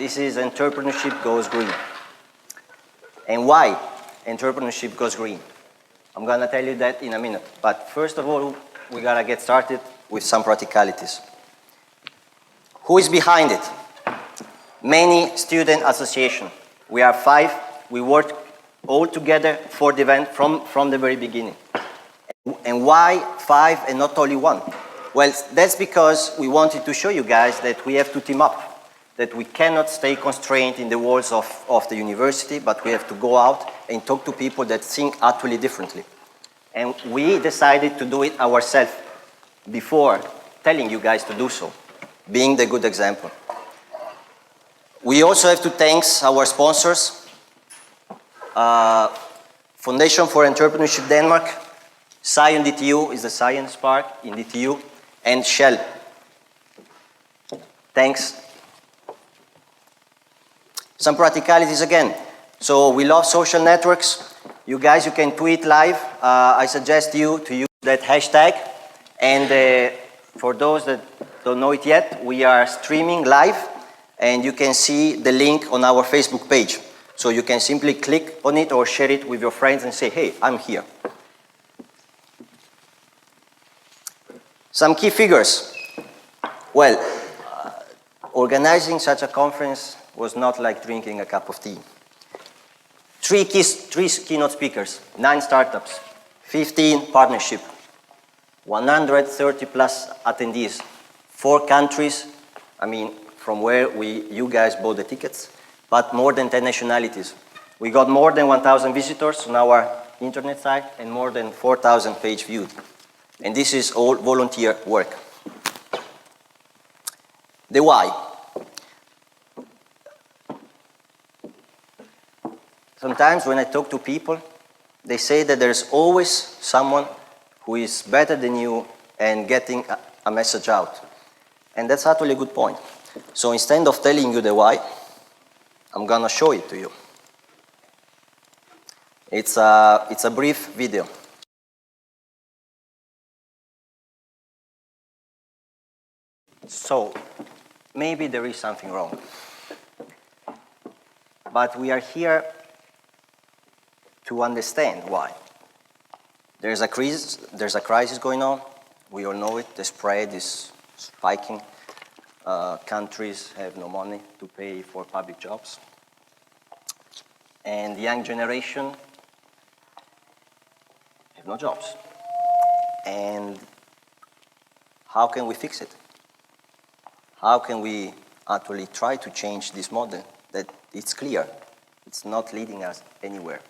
This is Entrepreneurship Goes Green. And why entrepreneurship goes green? I'm gonna tell you that in a minute. But first of all, we gotta get started with some practicalities. Who is behind it? Many student associations. We are 5. We work all together for the event from the very beginning. And why 5 and not only 1? Well, that's because we wanted to show you guys that we have to team up, that we cannot stay constrained in the walls of the university, but we have to go out and talk to people that think utterly differently. And we decided to do it ourselves before telling you guys to do so, being the good example. We also have to thank our sponsors, Foundation for Entrepreneurship Denmark, Science DTU is the science park in DTU, and Shell. Thanks. Some practicalities again. So we love social networks. You guys, you can tweet live. I suggest you to use that hashtag. And for those that don't know it yet, we are streaming live, and you can see the link on our Facebook page. So you can simply click on it or share it with your friends and say, hey, I'm here. Some key figures. Well, organizing such a conference was not like drinking a cup of tea. 3 keynote speakers, 9 startups, 15 partnerships, 130 plus attendees, 4 countries, I mean, from where you guys bought the tickets, but more than 10 nationalities. We got more than 1,000 visitors on our internet site and more than 4,000 page viewed. And this is all volunteer work. The why. Sometimes when I talk to people, they say that there's always someone who is better than you and getting a message out. And that's actually a good point. So instead of telling you the why, I'm gonna show it to you. It's a brief video. So maybe there is something wrong. But we are here to understand why. There's a crisis going on. We all know it. The spread is spiking. Countries have no money to pay for public jobs. And the young generation have no jobs. And how can we fix it? How can we actually try to change this model that it's clear, it's not leading us anywhere?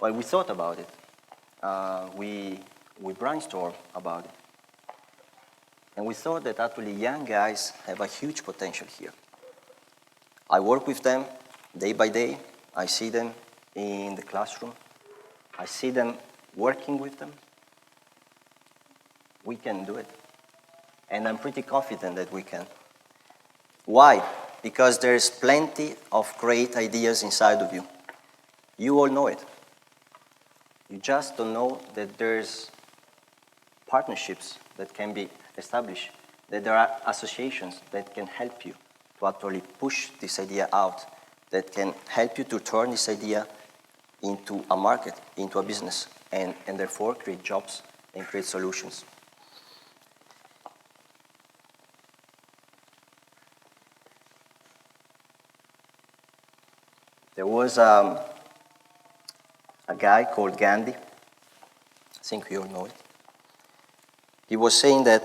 Well, we thought about it. We brainstormed about it. And we thought that actually young guys have a huge potential here. I work with them day by day. I see them in the classroom. I see them working with them. We can do it. And I'm pretty confident that we can. Why? Because there's plenty of great ideas inside of you. You all know it. You just don't know that there's partnerships that can be established, that there are associations that can help you to actually push this idea out, that can help you to turn this idea into a market, into a business, and therefore create jobs and create solutions. There was a guy called Gandhi. I think we all know it. He was saying that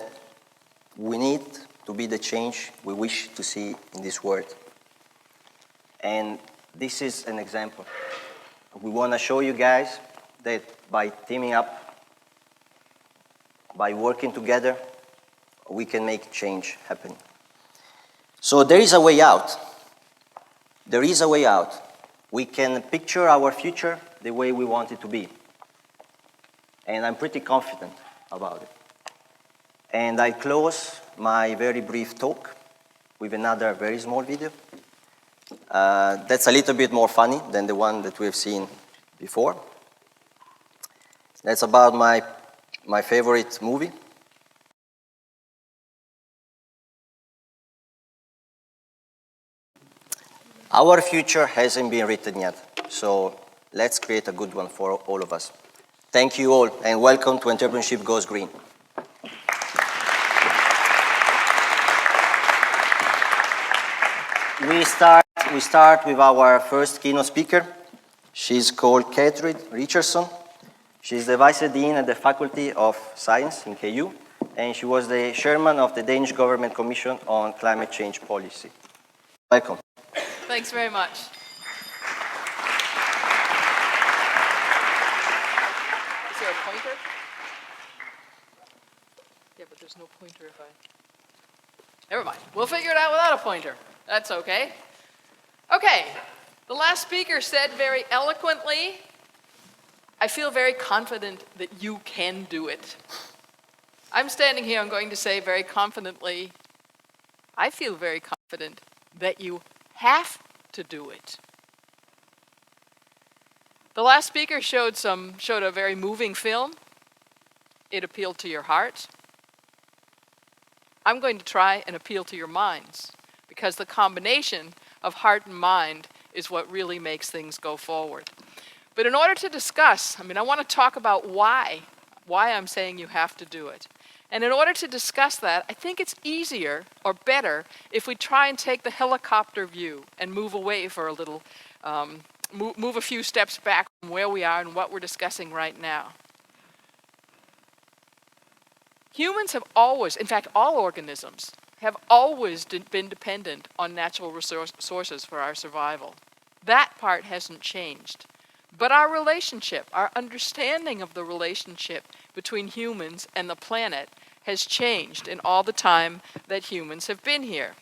we need to be the change we wish to see in this world. And this is an example. We want to show you guys that by teaming up, by working together, we can make change happen. So there is a way out. There is a way out. We can picture our future the way we want it to be. And I'm pretty confident about it. And I close my very brief talk with another very small video. That's a little bit more funny than the one that we've seen before. That's about my favorite movie. Our future hasn't been written yet, so let's create a good one for all of us. Thank you all, and welcome to Entrepreneurship Goes Green. We start with our first keynote speaker. She's called Catherine Richardson. She's the Vice Dean at the Faculty of Science in KU, and she was the chairman of the Danish Government Commission on Climate Change Policy. Welcome. Thanks very much. Is there a pointer? Yeah, but there's no pointer if I... Never mind. We'll figure it out without a pointer. That's okay. Okay. The last speaker said very eloquently, I feel very confident that you can do it. I'm standing here, I'm going to say very confidently, I feel very confident that you have to do it. The last speaker showed a very moving film. It appealed to your heart. I'm going to try and appeal to your minds, because the combination of heart and mind is what really makes things go forward. But in order to discuss, I want to talk about why I'm saying you have to do it. And in order to discuss that, I think it's easier or better if we try and take the helicopter view and move away for a little, move a few steps back from where we are and what we're discussing right now. Humans have always, in fact all organisms, have always been dependent on natural resources for our survival. That part hasn't changed. But our relationship, our understanding of the relationship between humans and the planet has changed in all the time that humans have been here.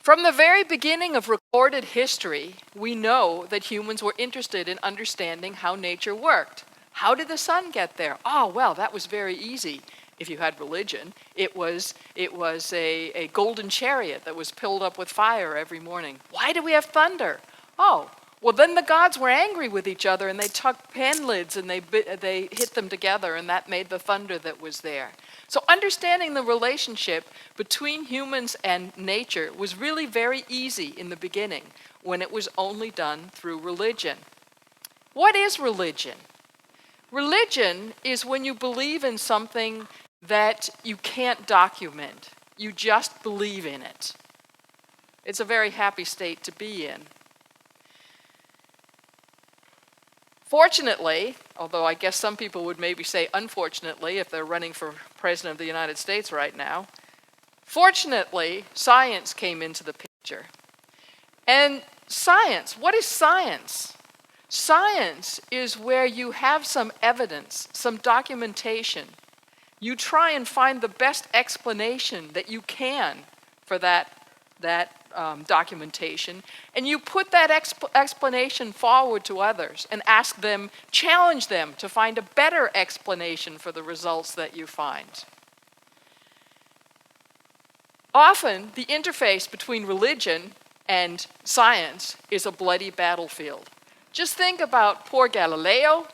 From the very beginning of recorded history, we know that humans were interested in understanding how nature worked. How did the sun get there? Oh, well, that was very easy. If you had religion, it was a golden chariot that was filled up with fire every morning. Why do we have thunder? Oh, well, then the gods were angry with each other, and they took pan lids and they hit them together, and that made the thunder that was there. So understanding the relationship between humans and nature was really very easy in the beginning, when it was only done through religion. What is religion? Religion is when you believe in something that you can't document. You just believe in it. It's a very happy state to be in. Fortunately, although I guess some people would maybe say unfortunately if they're running for President of the United States right now, fortunately, science came into the picture. And science, what is science? Science is where you have some evidence, some documentation. You try and find the best explanation that you can for that documentation, and you put that explanation forward to others and ask them, challenge them to find a better explanation for the results that you find. Often, the interface between religion and science is a bloody battlefield. Just think about poor Galileo.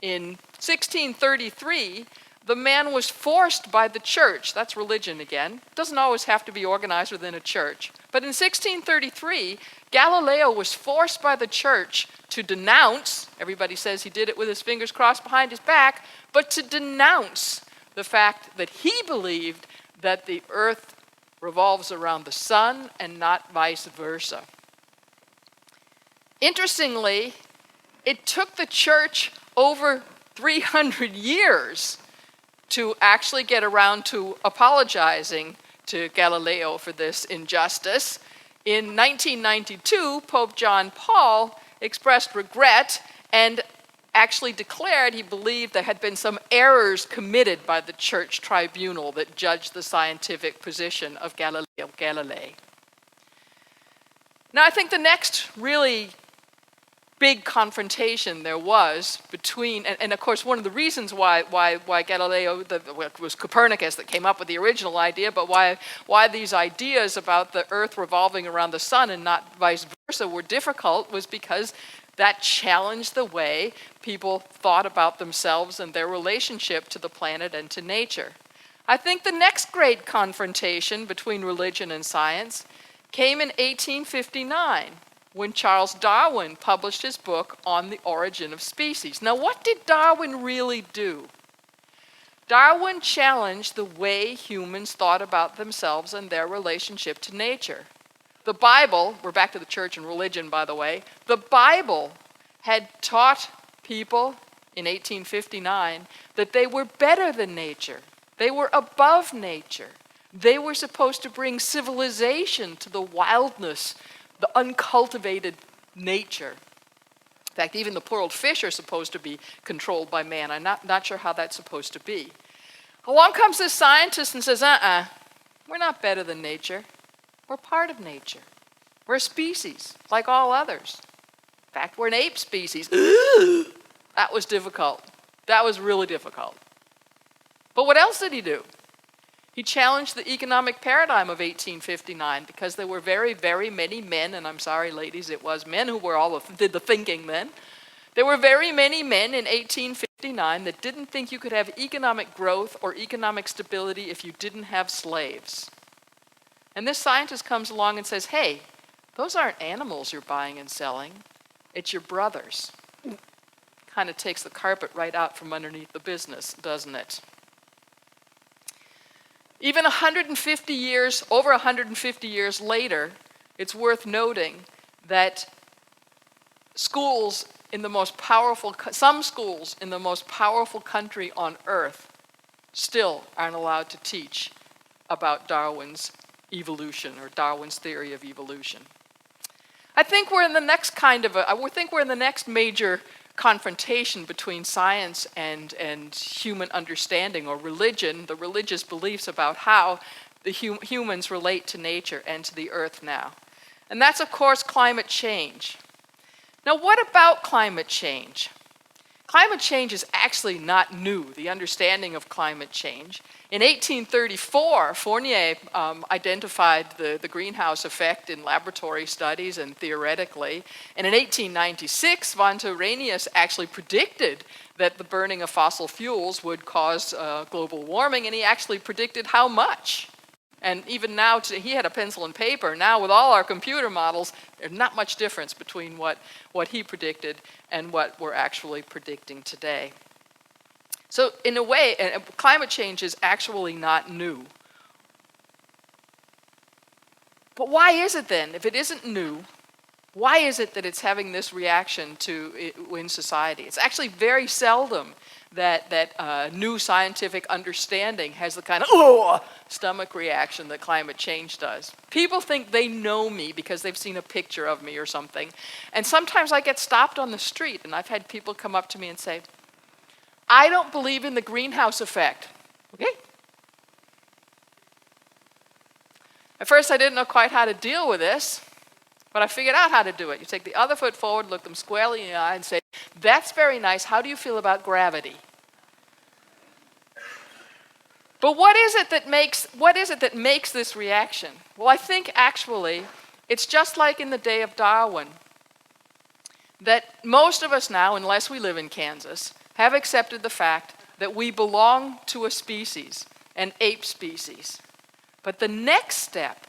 In 1633, the man was forced by the church, that's religion again, doesn't always have to be organized within a church, but in 1633, Galileo was forced by the church to denounce, everybody says he did it with his fingers crossed behind his back, but to denounce the fact that he believed that the earth revolves around the sun and not vice versa. Interestingly, it took the church over 300 years to actually get around to apologizing to Galileo for this injustice. In 1992, Pope John Paul expressed regret and actually declared he believed there had been some errors committed by the church tribunal that judged the scientific position of Galileo Galilei. Now, I think the next really big confrontation there was between, and of course one of the reasons why Galileo, it was Copernicus that came up with the original idea, but why these ideas about the earth revolving around the sun and not vice versa were difficult was because that challenged the way people thought about themselves and their relationship to the planet and to nature. I think the next great confrontation between religion and science came in 1859 when Charles Darwin published his book on the origin of species. Now, what did Darwin really do? Darwin challenged the way humans thought about themselves and their relationship to nature. The Bible, we're back to the church and religion, by the way, the Bible had taught people in 1859 that they were better than nature. They were above nature. They were supposed to bring civilization to the wildness, the uncultivated nature. In fact, even the poor old fish are supposed to be controlled by man. I'm not sure how that's supposed to be. Along comes this scientist and says, we're not better than nature. We're part of nature. We're a species, like all others. In fact, we're an ape species. That was difficult. That was really difficult. But what else did he do? He challenged the economic paradigm of 1859 because there were very, very many men, and I'm sorry, ladies, it was men who were did the thinking then. There were very many men in 1859 that didn't think you could have economic growth or economic stability if you didn't have slaves. And this scientist comes along and says, hey, those aren't animals you're buying and selling. It's your brothers. Kind of takes the carpet right out from underneath the business, doesn't it? Even over 150 years later, it's worth noting that some schools in the most powerful country on earth still aren't allowed to teach about Darwin's evolution or Darwin's theory of evolution. I think we're in the next major confrontation between science and human understanding or religion, the religious beliefs about how the humans relate to nature and to the earth now. And that's, of course, climate change. Now, what about climate change? Climate change is actually not new, the understanding of climate change. In 1834, Fournier identified the greenhouse effect in laboratory studies and theoretically. And in 1896, von Arrhenius actually predicted that the burning of fossil fuels would cause global warming, and he actually predicted how much. And even now, he had a pencil and paper. Now, with all our computer models, there's not much difference between what he predicted and what we're actually predicting today. So in a way, climate change is actually not new. But why is it then, if it isn't new, why is it that it's having this reaction in society? It's actually very seldom that new scientific understanding has the kind of stomach reaction that climate change does. People think they know me because they've seen a picture of me or something. And sometimes I get stopped on the street, and I've had people come up to me and say, I don't believe in the greenhouse effect. Okay? At first I didn't know quite how to deal with this, but I figured out how to do it. You take the other foot forward, look them squarely in the eye and say, that's very nice, how do you feel about gravity? But what is it that makes this reaction? Well, I think actually it's just like in the day of Darwin, that most of us now, unless we live in Kansas, have accepted the fact that we belong to a species, an ape species. But the next step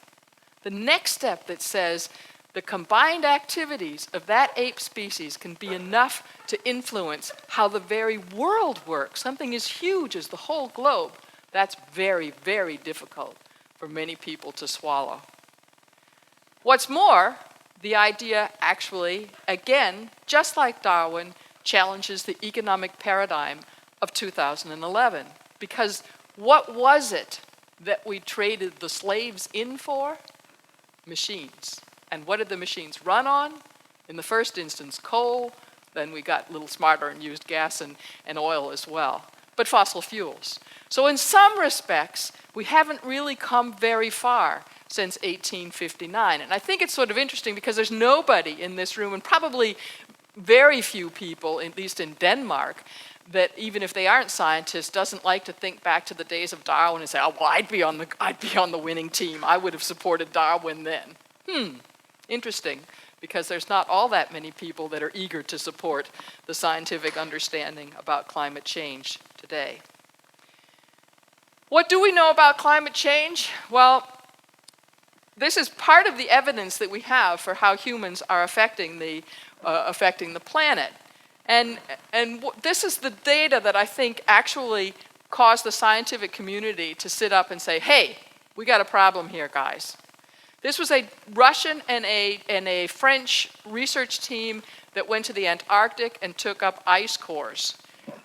that says the combined activities of that ape species can be enough to influence how the very world works, something as huge as the whole globe, that's very, very difficult for many people to swallow. What's more, the idea actually, again, just like Darwin, challenges the economic paradigm of 2011. Because what was it that we traded the slaves in for? Machines. And what did the machines run on? In the first instance, coal. Then we got a little smarter and used gas and oil as well. But fossil fuels. So in some respects, we haven't really come very far since 1859. And I think it's sort of interesting because there's nobody in this room, and probably very few people, at least in Denmark, that even if they aren't scientists, doesn't like to think back to the days of Darwin and say, oh, well, I'd be on the winning team. I would have supported Darwin then. Interesting, because there's not all that many people that are eager to support the scientific understanding about climate change today. What do we know about climate change? Well, this is part of the evidence that we have for how humans are affecting the planet. And this is the data that I think actually caused the scientific community to sit up and say, hey, we got a problem here, guys. This was a Russian and a French research team that went to the Antarctic and took up ice cores.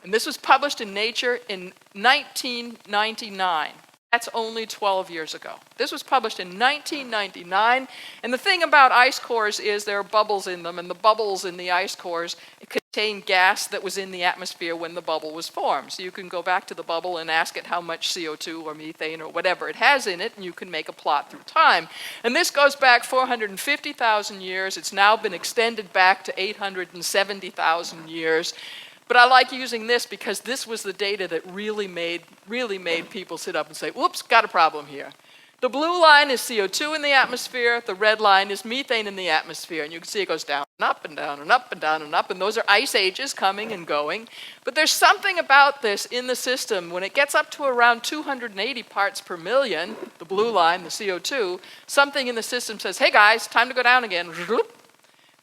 And this was published in Nature in 1999. That's only 12 years ago. This was published in 1999, and the thing about ice cores is there are bubbles in them, and the bubbles in the ice cores contain gas that was in the atmosphere when the bubble was formed. So you can go back to the bubble and ask it how much CO2 or methane or whatever it has in it, and you can make a plot through time. And this goes back 450,000 years. It's now been extended back to 870,000 years. But I like using this because this was the data that really made people sit up and say, whoops, got a problem here. The blue line is CO2 in the atmosphere. The red line is methane in the atmosphere. And you can see it goes down and up and down and up and down and up. And those are ice ages coming and going. But there's something about this in the system. When it gets up to around 280 parts per million, the blue line, the CO2, something in the system says, hey guys, time to go down again. And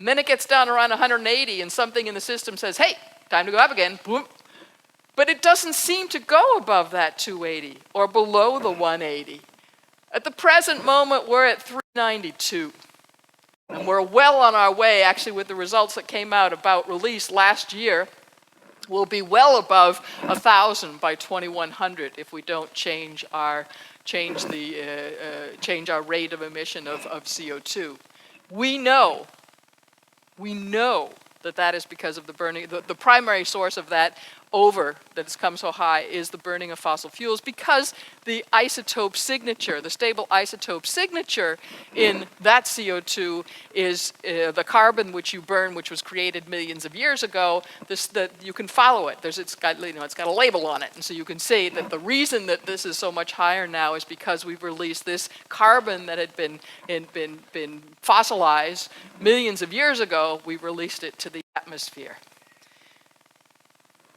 then it gets down around 180 and something in the system says, hey, time to go up again. Boom. But it doesn't seem to go above that 280 or below the 180. At the present moment, we're at 392. And we're well on our way, actually, with the results that came out about release last year. We'll be well above 1,000 by 2100 if we don't change our rate of emission of CO2. We know that is because of the burning. The primary source of that that's come so high is the burning of fossil fuels, because the isotope signature, the stable isotope signature in that CO2 is the carbon which you burn, which was created millions of years ago. You can follow it. It's got a label on it, and so you can see that the reason that this is so much higher now is because we've released this carbon that had been fossilized millions of years ago. We've released it to the atmosphere.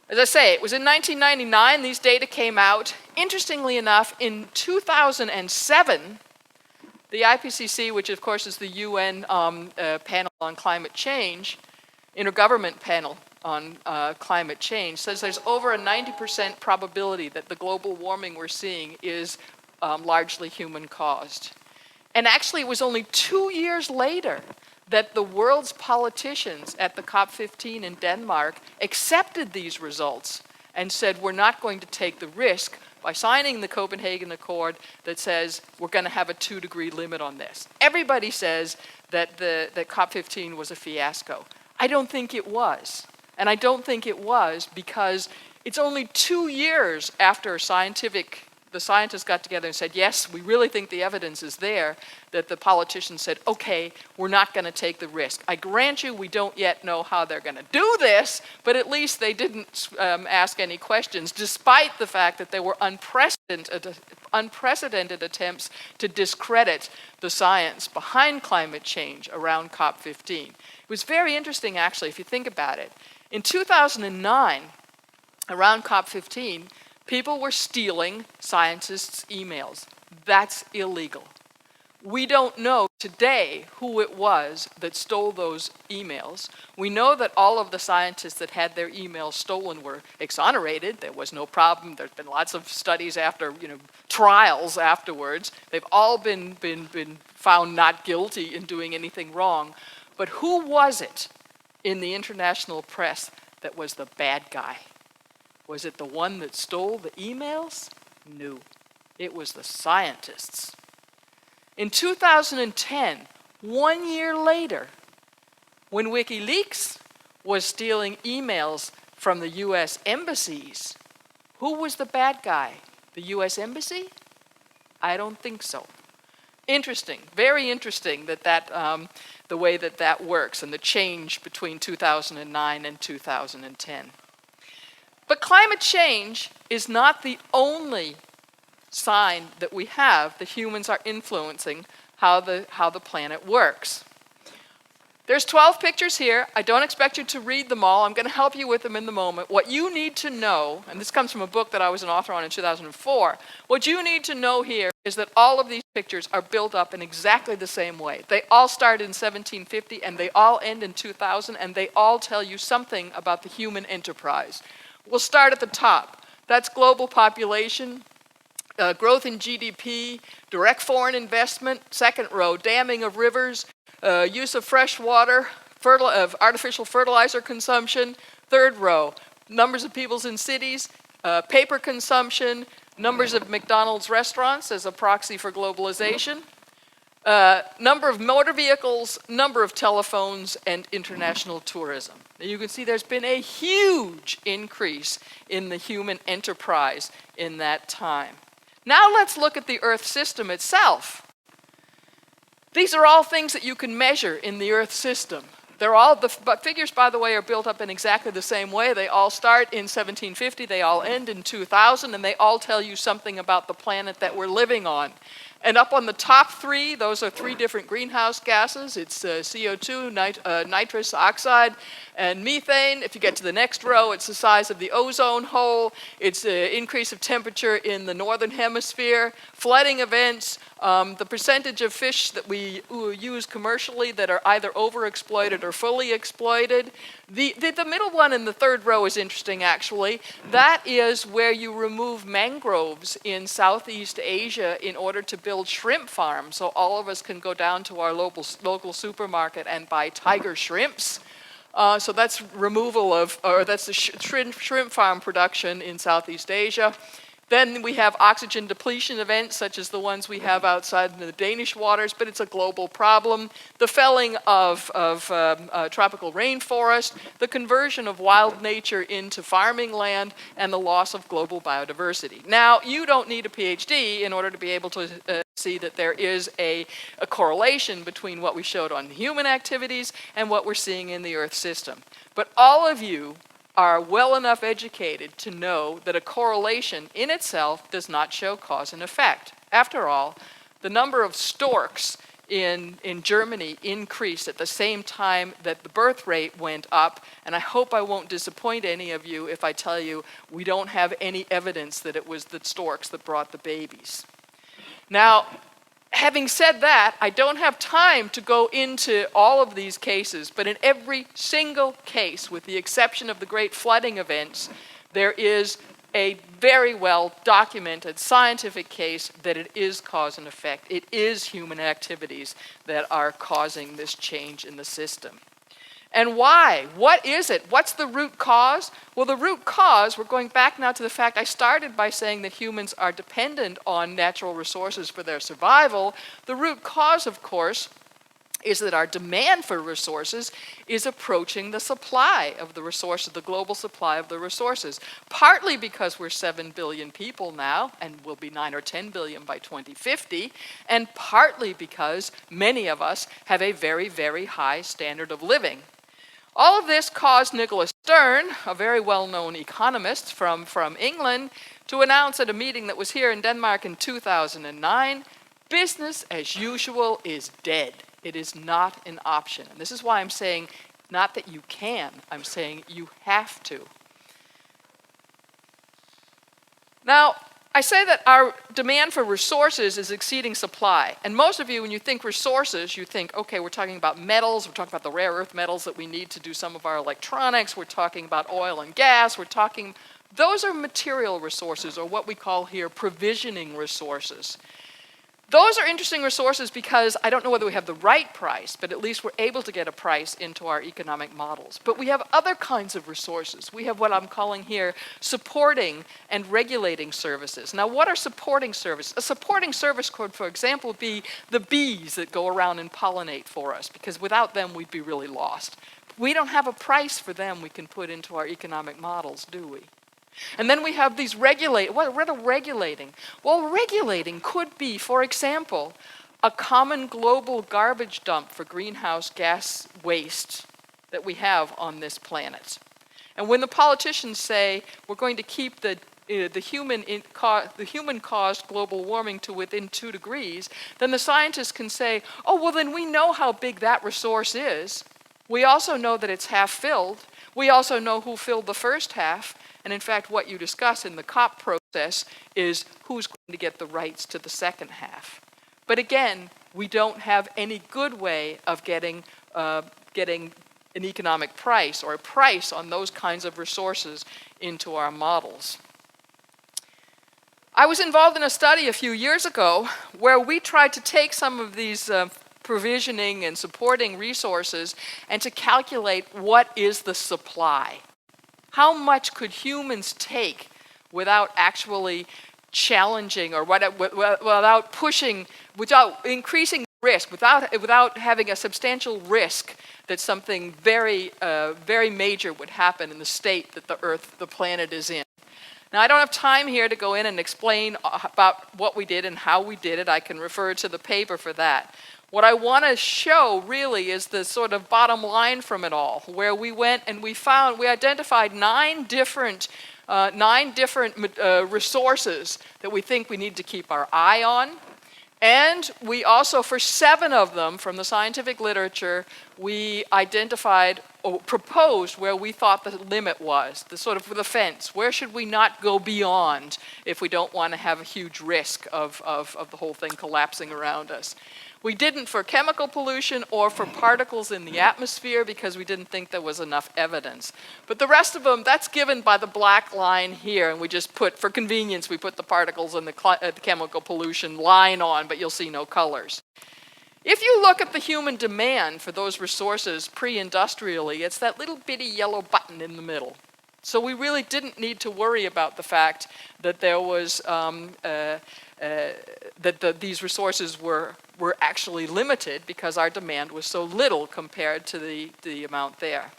As I say, it was in 1999 these data came out. Interestingly enough, in 2007, the IPCC, which of course is the UN panel on climate change, intergovernment panel on climate change, says there's over a 90% probability that the global warming we're seeing is largely human caused. And actually it was only 2 years later that the world's politicians at the COP15 in Denmark accepted these results and said, we're not going to take the risk by signing the Copenhagen Accord that says we're going to have a 2-degree limit on this. Everybody says that COP15 was a fiasco. I don't think it was. And I don't think it was because it's only 2 years after the scientists got together and said, yes, we really think the evidence is there, that the politicians said, okay, we're not going to take the risk. I grant you we don't yet know how they're going to do this, but at least they didn't ask any questions, despite the fact that there were unprecedented attempts to discredit the science behind climate change around COP15. It was very interesting, actually, if you think about it. In 2009, around COP15, people were stealing scientists' emails. That's illegal. We don't know today who it was that stole those emails. We know that all of the scientists that had their emails stolen were exonerated. There was no problem. There's been lots of studies after, trials afterwards. They've all been found not guilty in doing anything wrong. But who was it in the international press that was the bad guy? Was it the one that stole the emails? No. It was the scientists. In 2010, 1 year later, when WikiLeaks was stealing emails from the US embassies, who was the bad guy? The US embassy? I don't think so. Interesting, very interesting that the way that works and the change between 2009 and 2010. But climate change is not the only sign that we have that humans are influencing how the planet works. There's 12 pictures here. I don't expect you to read them all. I'm going to help you with them in the moment. What you need to know, and this comes from a book that I was an author on in 2004, what you need to know here is that all of these pictures are built up in exactly the same way. They all start in 1750 and they all end in 2000, and they all tell you something about the human enterprise. We'll start at the top. That's global population, growth in GDP, direct foreign investment. Second row, damming of rivers, use of fresh water, artificial fertilizer consumption. Third row, numbers of people in cities, paper consumption, numbers of McDonald's restaurants as a proxy for globalization, number of motor vehicles, number of telephones, and international tourism. Now you can see there's been a huge increase in the human enterprise in that time. Now let's look at the Earth system itself. These are all things that you can measure in the Earth system. But figures, by the way, are built up in exactly the same way. They all start in 1750, they all end in 2000, and they all tell you something about the planet that we're living on. And up on the top three, those are three different greenhouse gases. It's CO2, nitrous oxide, and methane. If you get to the next row, it's the size of the ozone hole. It's the increase of temperature in the northern hemisphere, flooding events, the percentage of fish that we use commercially that are either overexploited or fully exploited. The middle one in the third row is interesting, actually. That is where you remove mangroves in Southeast Asia in order to build shrimp farms, so all of us can go down to our local supermarket and buy tiger shrimps. So that's that's the shrimp farm production in Southeast Asia. Then we have oxygen depletion events, such as the ones we have outside the Danish waters, but it's a global problem. The felling of tropical rainforest, the conversion of wild nature into farming land, and the loss of global biodiversity. Now, you don't need a PhD in order to be able to see that there is a correlation between what we showed on human activities and what we're seeing in the Earth system. But all of you are well enough educated to know that a correlation in itself does not show cause and effect. After all, the number of storks in Germany increased at the same time that the birth rate went up, and I hope I won't disappoint any of you if I tell you we don't have any evidence that it was the storks that brought the babies. Now, having said that, I don't have time to go into all of these cases, but in every single case, with the exception of the great flooding events, there is a very well documented scientific case that it is cause and effect. It is human activities that are causing this change in the system. And why? What is it? What's the root cause? Well, the root cause, we're going back now to the fact I started by saying that humans are dependent on natural resources for their survival. The root cause, of course, is that our demand for resources is approaching the supply of the resources, the global supply of the resources, partly because we're 7 billion people now, and we'll be 9 or 10 billion by 2050, and partly because many of us have a very, very high standard of living. All of this caused Nicholas Stern, a very well-known economist from England, to announce at a meeting that was here in Denmark in 2009, business as usual is dead. It is not an option. And this is why I'm saying not that you can, I'm saying you have to. Now, I say that our demand for resources is exceeding supply. And most of you, when you think resources, you think, okay, we're talking about metals, we're talking about the rare earth metals that we need to do some of our electronics, we're talking about oil and gas, those are material resources, or what we call here provisioning resources. Those are interesting resources because I don't know whether we have the right price, but at least we're able to get a price into our economic models. But we have other kinds of resources. We have what I'm calling here supporting and regulating services. Now, what are supporting services? A supporting service could, for example, be the bees that go around and pollinate for us, because without them, we'd be really lost. We don't have a price for them we can put into our economic models, do we? And then we have these what are regulating? Well, regulating could be, for example, a common global garbage dump for greenhouse gas waste that we have on this planet. And when the politicians say we're going to keep the human-caused global warming to within 2 degrees, then the scientists can say, oh, well, then we know how big that resource is. We also know that it's half filled. We also know who filled the first half. And in fact, what you discuss in the COP process is who's going to get the rights to the second half. But again, we don't have any good way of getting an economic price or a price on those kinds of resources into our models. I was involved in a study a few years ago where we tried to take some of these provisioning and supporting resources and to calculate what is the supply. How much could humans take without actually challenging or without pushing, without increasing risk, without having a substantial risk that something very major would happen in the state that the planet is in. Now, I don't have time here to go in and explain about what we did and how we did it. I can refer to the paper for that. What I want to show really is the sort of bottom line from it all, where we went and we identified nine different resources that we think we need to keep our eye on. And we also, for 7 of them from the scientific literature, we identified or proposed where we thought the limit was, the sort of the fence. Where should we not go beyond if we don't want to have a huge risk of the whole thing collapsing around us? We didn't for chemical pollution or for particles in the atmosphere because we didn't think there was enough evidence. But the rest of them, that's given by the black line here, and we just put, for convenience, we put the particles and the chemical pollution line on, but you'll see no colors. If you look at the human demand for those resources pre-industrially, it's that little bitty yellow button in the middle. So we really didn't need to worry about the fact that there was these resources were actually limited because our demand was so little compared to the amount there.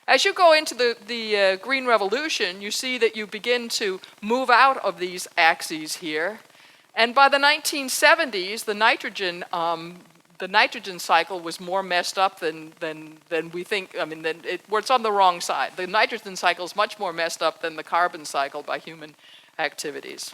As you go into the Green Revolution, you see that you begin to move out of these axes here. And by the 1970s, the nitrogen cycle was more messed up than we think. I mean, it's on the wrong side. The nitrogen cycle is much more messed up than the carbon cycle by human activities.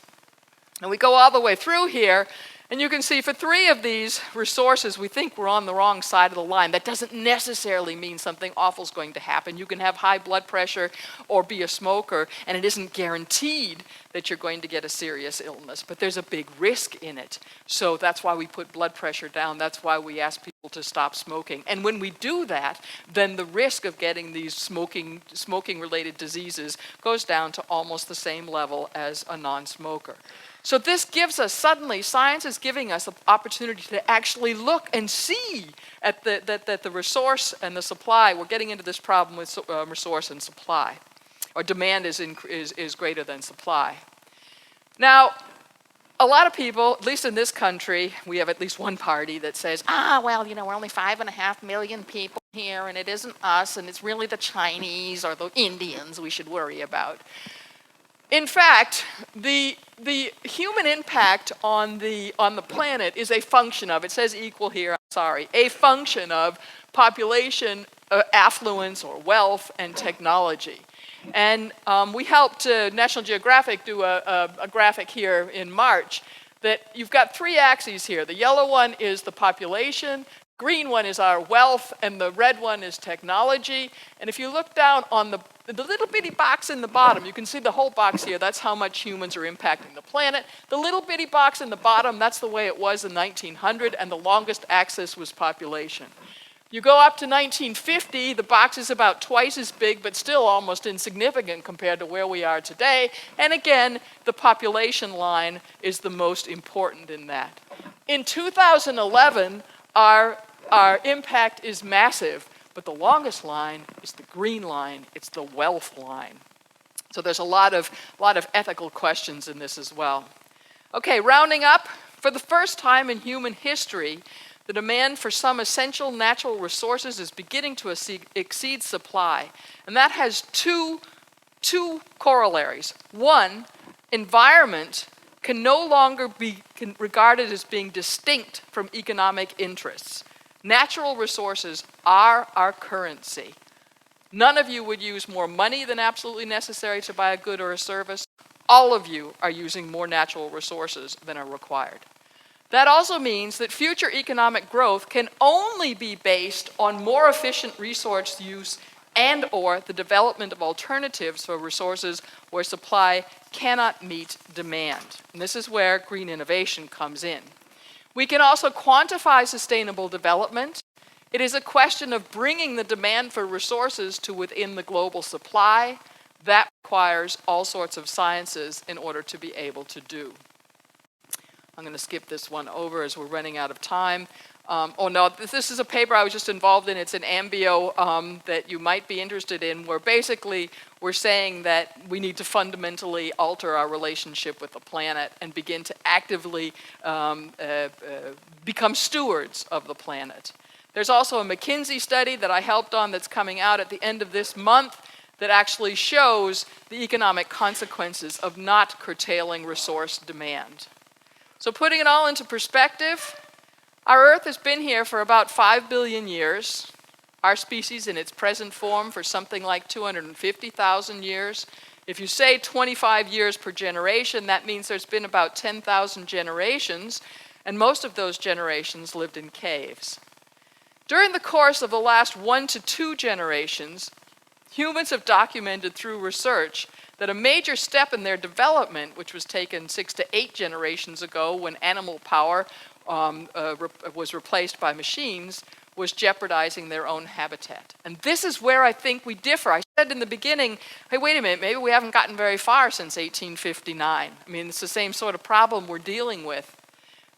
And we go all the way through here, and you can see for 3 of these resources, we think we're on the wrong side of the line. That doesn't necessarily mean something awful is going to happen. You can have high blood pressure or be a smoker, and it isn't guaranteed that you're going to get a serious illness, but there's a big risk in it. So that's why we put blood pressure down. That's why we ask people to stop smoking. And when we do that, then the risk of getting these smoking-related diseases goes down to almost the same level as a non-smoker. So this gives us, suddenly, science is giving us an opportunity to actually look and see at that the resource and the supply, we're getting into this problem with resource and supply, or demand is greater than supply. Now, a lot of people, at least in this country, we have at least one party that says, well, we're only 5.5 million people here, and it isn't us, and it's really the Chinese or the Indians we should worry about. In fact, the human impact on the planet is a function of, it says equal here, I'm sorry, a function of population, affluence or wealth, and technology. And we helped National Geographic do a graphic here in March that you've got 3 axes here. The yellow one is the population, green one is our wealth, and the red one is technology. And if you look down on the little bitty box in the bottom, you can see the whole box here, that's how much humans are impacting the planet. The little bitty box in the bottom, that's the way it was in 1900, and the longest axis was population. You go up to 1950, the box is about twice as big, but still almost insignificant compared to where we are today. And again, the population line is the most important in that. In 2011, our impact is massive, but the longest line is the green line. It's the wealth line. So there's a lot of ethical questions in this as well. Okay, rounding up, for the first time in human history, the demand for some essential natural resources is beginning to exceed supply. And that has two corollaries. One, environment can no longer be regarded as being distinct from economic interests. Natural resources are our currency. None of you would use more money than absolutely necessary to buy a good or a service. All of you are using more natural resources than are required. That also means that future economic growth can only be based on more efficient resource use and/or the development of alternatives for resources where supply cannot meet demand. And this is where green innovation comes in. We can also quantify sustainable development. It is a question of bringing the demand for resources to within the global supply. That requires all sorts of sciences in order to be able to do. I'm going to skip this one over as we're running out of time. This is a paper I was just involved in. It's an AMBIO that you might be interested in, where basically we're saying that we need to fundamentally alter our relationship with the planet and begin to actively become stewards of the planet. There's also a McKinsey study that I helped on that's coming out at the end of this month that actually shows the economic consequences of not curtailing resource demand. So putting it all into perspective, our Earth has been here for about 5 billion years. Our species in its present form for something like 250,000 years. If you say 25 years per generation, that means there's been about 10,000 generations, and most of those generations lived in caves. During the course of the last 1 to 2 generations, humans have documented through research that a major step in their development, which was taken 6 to 8 generations ago when animal power was replaced by machines, was jeopardizing their own habitat. And this is where I think we differ. I said in the beginning, hey, wait a minute, maybe we haven't gotten very far since 1859. I mean, it's the same sort of problem we're dealing with.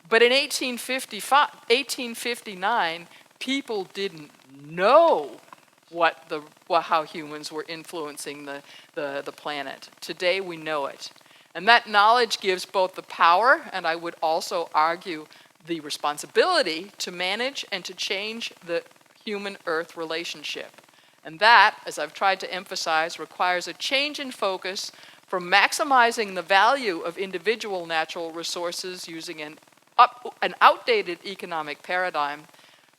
But in 1859, people didn't know how humans were influencing the planet. Today we know it. And that knowledge gives both the power, and I would also argue the responsibility to manage and to change the human-Earth relationship. And that, as I've tried to emphasize, requires a change in focus from maximizing the value of individual natural resources using an outdated economic paradigm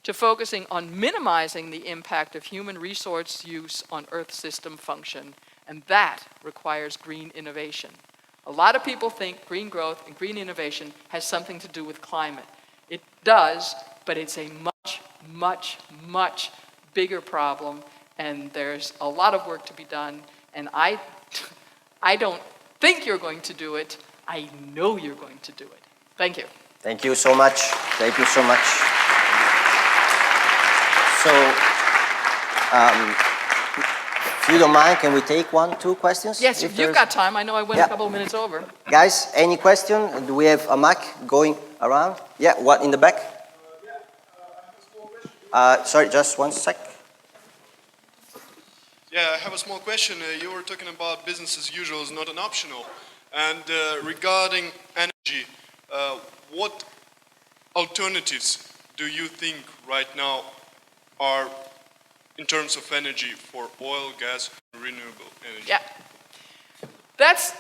to focusing on minimizing the impact of human resource use on Earth system function, and that requires green innovation. A lot of people think green growth and green innovation has something to do with climate. It does, but it's a much, much, much bigger problem, and there's a lot of work to be done, and I don't think you're going to do it. I know you're going to do it. Thank you. Thank you so much. Thank you so much. So, if you don't mind, can we take 1-2 questions? Yes, if you've got time. I know I went a couple of minutes over. Guys, any question? Do we have a mic going around? Yeah, what in the back? I have a small question. Sorry, just 1 sec. Yeah, I have a small question. You were talking about business as usual is not an optional. And regarding energy, what alternatives do you think right now are in terms of energy for oil, gas, and renewable energy? Yeah. That's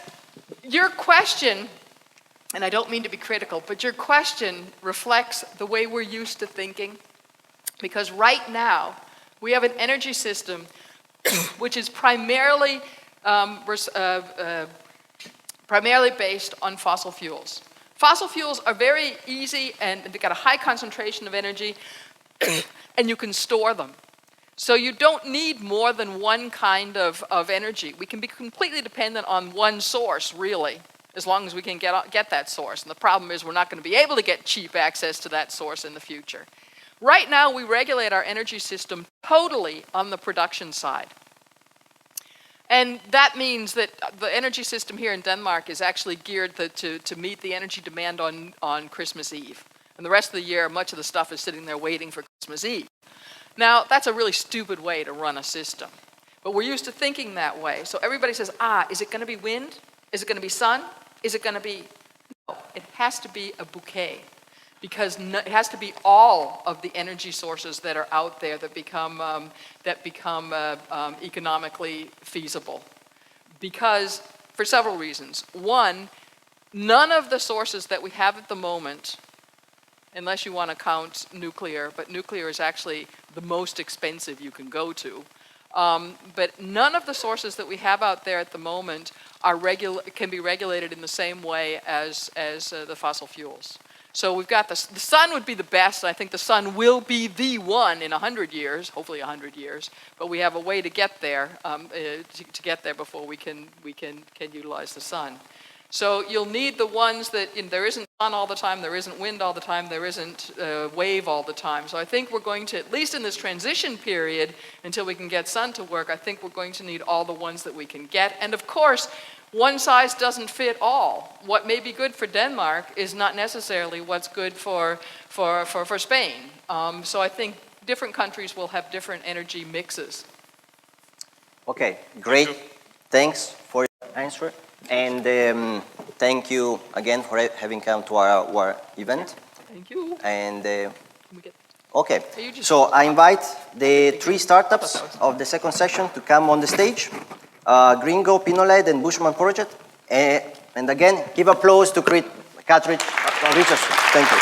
your question, and I don't mean to be critical, but your question reflects the way we're used to thinking. Because right now, we have an energy system which is primarily based on fossil fuels. Fossil fuels are very easy, and they've got a high concentration of energy, and you can store them. So you don't need more than one kind of energy. We can be completely dependent on one source, really, as long as we can get that source. And the problem is we're not going to be able to get cheap access to that source in the future. Right now, we regulate our energy system totally on the production side. And that means that the energy system here in Denmark is actually geared to meet the energy demand on Christmas Eve. And the rest of the year, much of the stuff is sitting there waiting for Christmas Eve. Now, that's a really stupid way to run a system. But we're used to thinking that way. So everybody says, is it going to be wind? Is it going to be sun? Is it going to be... No, it has to be a bouquet. Because it has to be all of the energy sources that are out there that become economically feasible. Because, for several reasons. One, none of the sources that we have at the moment, unless you want to count nuclear, but nuclear is actually the most expensive you can go to. But none of the sources that we have out there at the moment can be regulated in the same way as the fossil fuels. So we've got the sun would be the best. I think the sun will be the one in 100 years, hopefully 100 years. But we have a way to get there, to get there before we can utilize the sun. So you'll need the ones that there isn't sun all the time, there isn't wind all the time, there isn't wave all the time. So I think we're going to, at least in this transition period, until we can get sun to work, I think we're going to need all the ones that we can get. And of course, one size doesn't fit all. What may be good for Denmark is not necessarily what's good for Spain. So I think different countries will have different energy mixes. Okay, great. Thanks for your answer. And thank you again for having come to our event. Thank you. And Okay. okay, so I invite the 3 startups of the second session to come on the stage. Gringo, Pinoled, and Bushman Project. And again, give applause to Catherine Richardson. Thank you.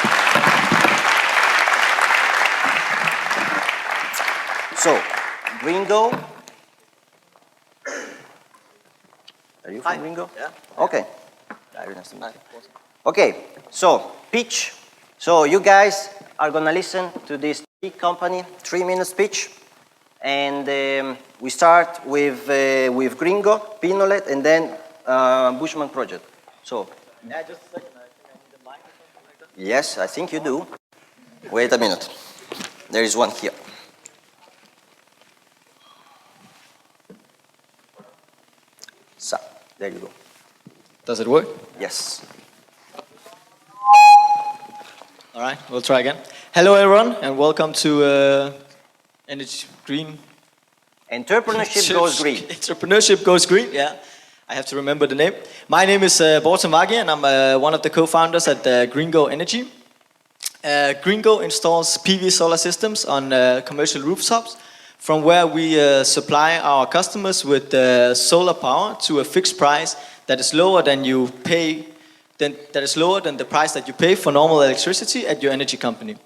So, Gringo. Are you from Gringo? Yeah. Okay. Very nice to meet you. Okay, so pitch. So you guys are gonna listen to this big company, 3-minute speech. And we start with Gringo, Pinolet, and then Bushman Project. So. Yeah, just a second. I think I need a mic or something like that. Yes, I think you do. Wait a minute. There is one here. So, there you go. Does it work? Yes. All right, we'll try again. Hello, everyone, and welcome to Energy Green. Entrepreneurship goes green. Entrepreneurship goes green, yeah. I have to remember the name. My name is Borten Vaggi, and I'm one of the co-founders at Gringo Energy. Gringo installs PV solar systems on commercial rooftops, from where we supply our customers with solar power to a fixed price that is lower than you pay. That is lower than the price that you pay for normal electricity at your energy company.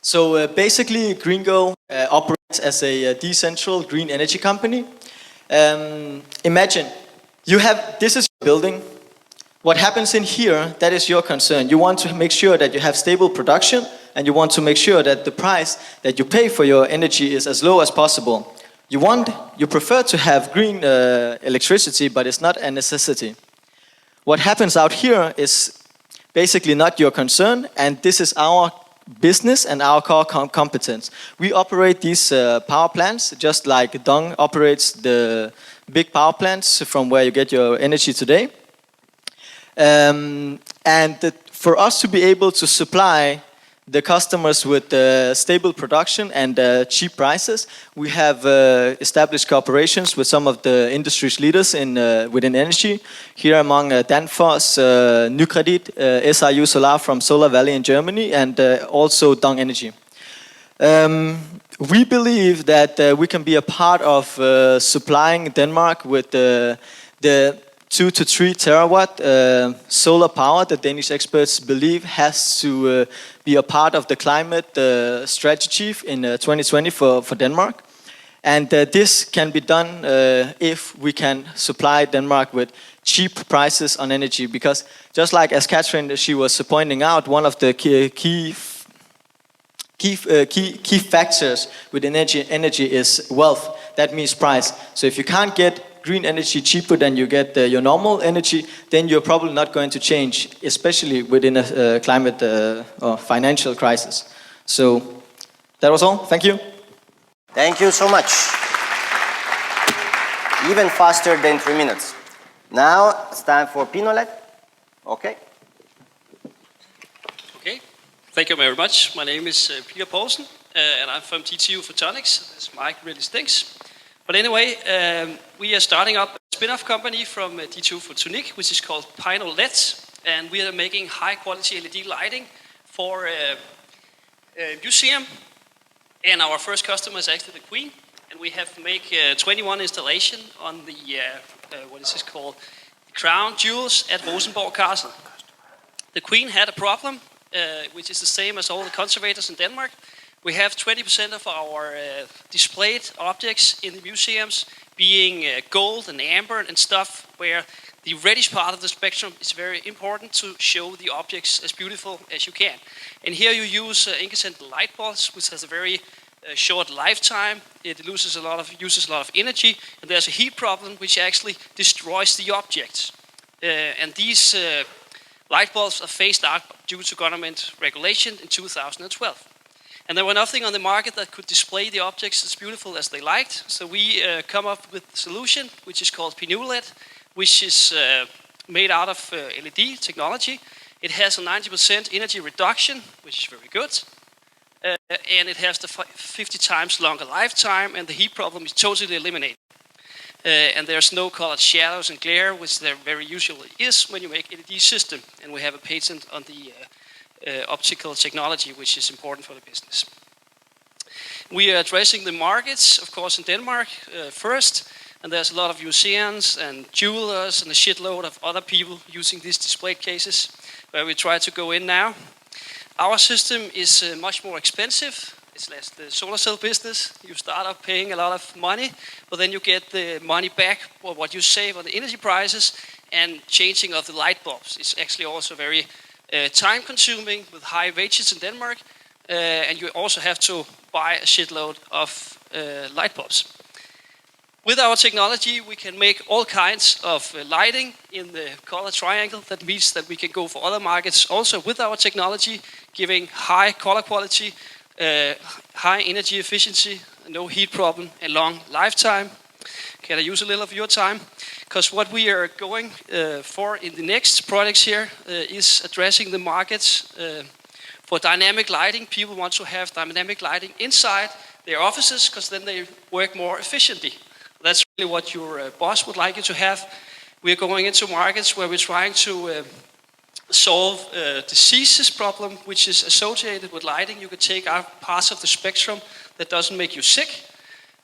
So basically, Gringo operates as a decentral green energy company. Imagine this is your building. What happens in here, that is your concern. You want to make sure that you have stable production, and you want to make sure that the price that you pay for your energy is as low as possible. You prefer to have green electricity, but it's not a necessity. What happens out here is basically not your concern, and this is our business and our core competence. We operate these power plants just like Dong operates the big power plants from where you get your energy today. For us to be able to supply the customers with stable production and cheap prices, we have established cooperations with some of the industry's leaders within energy. Here among Danfoss, Nykredit, SRU Solar from Solar Valley in Germany, and also Dong Energy. We believe that we can be a part of supplying Denmark with the 2 to 3 terawatt solar power that Danish experts believe has to be a part of the climate strategy in 2020 for Denmark. And this can be done if we can supply Denmark with cheap prices on energy. Because just like as Catherine, she was pointing out, one of the key factors with energy is wealth. That means price. So if you can't get green energy cheaper than you get your normal energy, then you're probably not going to change, especially within a climate or financial crisis. So that was all. Thank you. Thank you so much. Even faster than 3 minutes. Now it's time for Pinolet. Okay. Okay. Thank you very much. My name is Peter Poulsen, and I'm from DTU Photonics. This mic really stinks. But anyway, we are starting up a spin-off company from DTU Photonics, which is called Pinolet, and we are making high-quality LED lighting for a museum. And our first customer is actually the Queen, and we have made 21 installation on the what is this called, the crown jewels at Rosenborg Castle. The Queen had a problem, which is the same as all the conservators in Denmark. We have 20% of our displayed objects in the museums being gold and amber and stuff where The reddish part of the spectrum is very important to show the objects as beautiful as you can. And here you use incandescent light bulbs, which has a very short lifetime. It uses a lot of energy, and there's a heat problem which actually destroys the objects. And these light bulbs are phased out due to government regulation in 2012. And there were nothing on the market that could display the objects as beautiful as they liked. So we come up with a solution which is called PNULED, which is made out of LED technology. It has a 90% energy reduction, which is very good. And it has the 50 times longer lifetime, and the heat problem is totally eliminated. And there's no colored shadows and glare, which there very usually is when you make LED system. And we have a patent on the optical technology, which is important for the business. We are addressing the markets, of course, in Denmark first. And there's a lot of museums and jewelers and a shitload of other people using these display cases, where we try to go in now. Our system is much more expensive. It's less the solar cell business. You start up paying a lot of money, but then you get the money back for what you save on the energy prices and changing of the light bulbs. It's actually also very time consuming with high wages in Denmark, and you also have to buy a shitload of light bulbs. With our technology, we can make all kinds of lighting in the color triangle. That means that we can go for other markets also with our technology, giving high color quality, high energy efficiency, no heat problem, and long lifetime. Can I use a little of your time? Because what we are going for in the next products here is addressing the markets for dynamic lighting. People want to have dynamic lighting inside their offices because then they work more efficiently. That's really what your boss would like you to have. We're going into markets where we're trying to solve diseases problem, which is associated with lighting. You could take out parts of the spectrum that doesn't make you sick,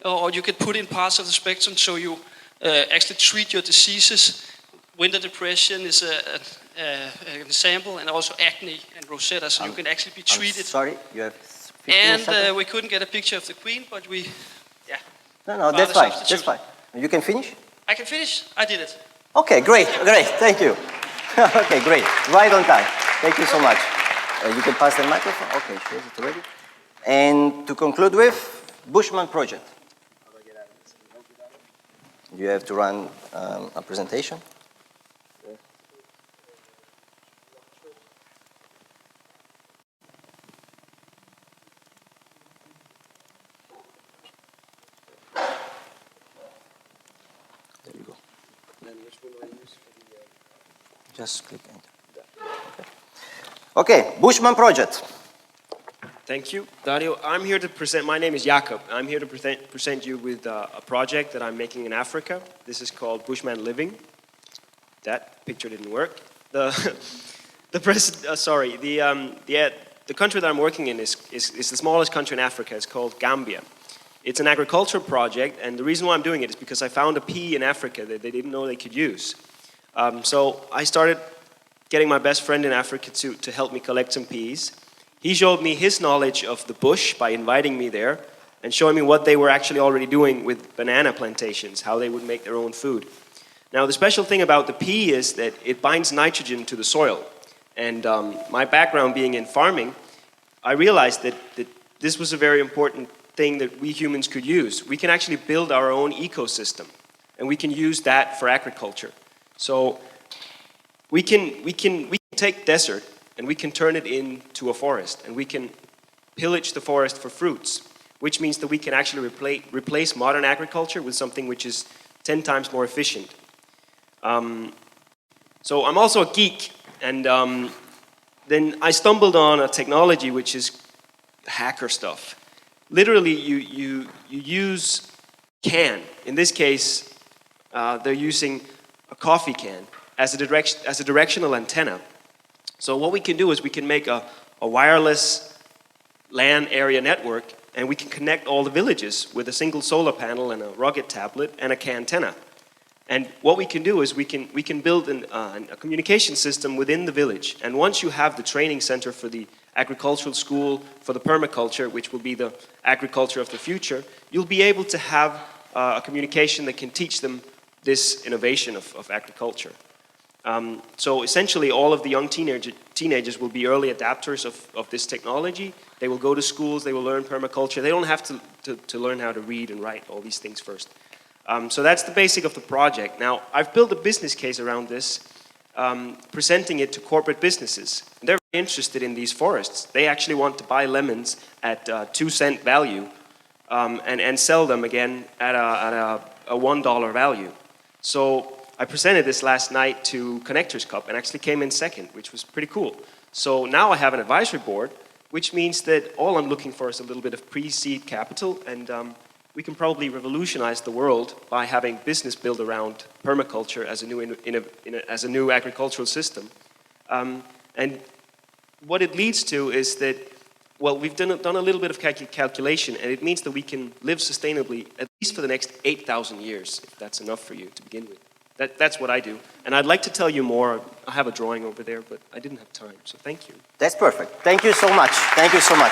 or you could put in parts of the spectrum so you actually treat your diseases. Winter depression is an example, and also acne and rosetta, so you can actually be treated. Sorry, you have 15 seconds? And we couldn't get a picture of the Queen, but we, yeah. No, that's fine. That's fine. You can finish? I can finish? I did it. Okay, great. Thank you. Okay, great. Right on time. Thank you so much. You can pass the microphone. Okay, she has it ready. And to conclude with, Bushman Project. You have to run a presentation. There you go. And which one do I use for the... Just click enter. Okay, Bushman Project. Thank you, Dario. I'm here to present, my name is Jakob. I'm here to present you with a project that I'm making in Africa. This is called Bushman Living. That picture didn't work. The country that I'm working in is the smallest country in Africa. It's called Gambia. It's an agricultural project, and the reason why I'm doing it is because I found a pea in Africa that they didn't know they could use. So I started getting my best friend in Africa to help me collect some peas. He showed me his knowledge of the bush by inviting me there and showing me what they were actually already doing with banana plantations, how they would make their own food. Now the special thing about the pea is that it binds nitrogen to the soil. And my background being in farming, I realized that this was a very important thing that we humans could use. We can actually build our own ecosystem, and we can use that for agriculture. So we can take desert and we can turn it into a forest, and we can pillage the forest for fruits, which means that we can actually replace modern agriculture with something which is 10 times more efficient. So I'm also a geek, and then I stumbled on a technology which is hacker stuff. Literally, you use can. In this case, they're using a coffee can as a directional antenna. So what we can do is we can make a wireless LAN area network, and we can connect all the villages with a single solar panel and a rugged tablet and a CAN antenna. And what we can do is we can build a communication system within the village. And once you have the training center for the agricultural school, for the permaculture, which will be the agriculture of the future, you'll be able to have a communication that can teach them this innovation of agriculture. So essentially all of the young teenagers will be early adapters of this technology. They will go to schools, they will learn permaculture. They don't have to learn how to read and write all these things first. So that's the basic of the project. Now, I've built a business case around this, presenting it to corporate businesses. They're very interested in these forests. They actually want to buy lemons at 2-cent value and sell them again at a $1 value. So I presented this last night to Connectors Cup and actually came in second, which was pretty cool. So now I have an advisory board, which means that all I'm looking for is a little bit of pre-seed capital, and we can probably revolutionize the world by having business built around permaculture as a new agricultural system. And what it leads to is that, well, we've done a little bit of calculation, and it means that we can live sustainably at least for the next 8,000 years, if that's enough for you to begin with. That's what I do. And I'd like to tell you more. I have a drawing over there, but I didn't have time, so thank you. That's perfect. Thank you so much. Thank you so much.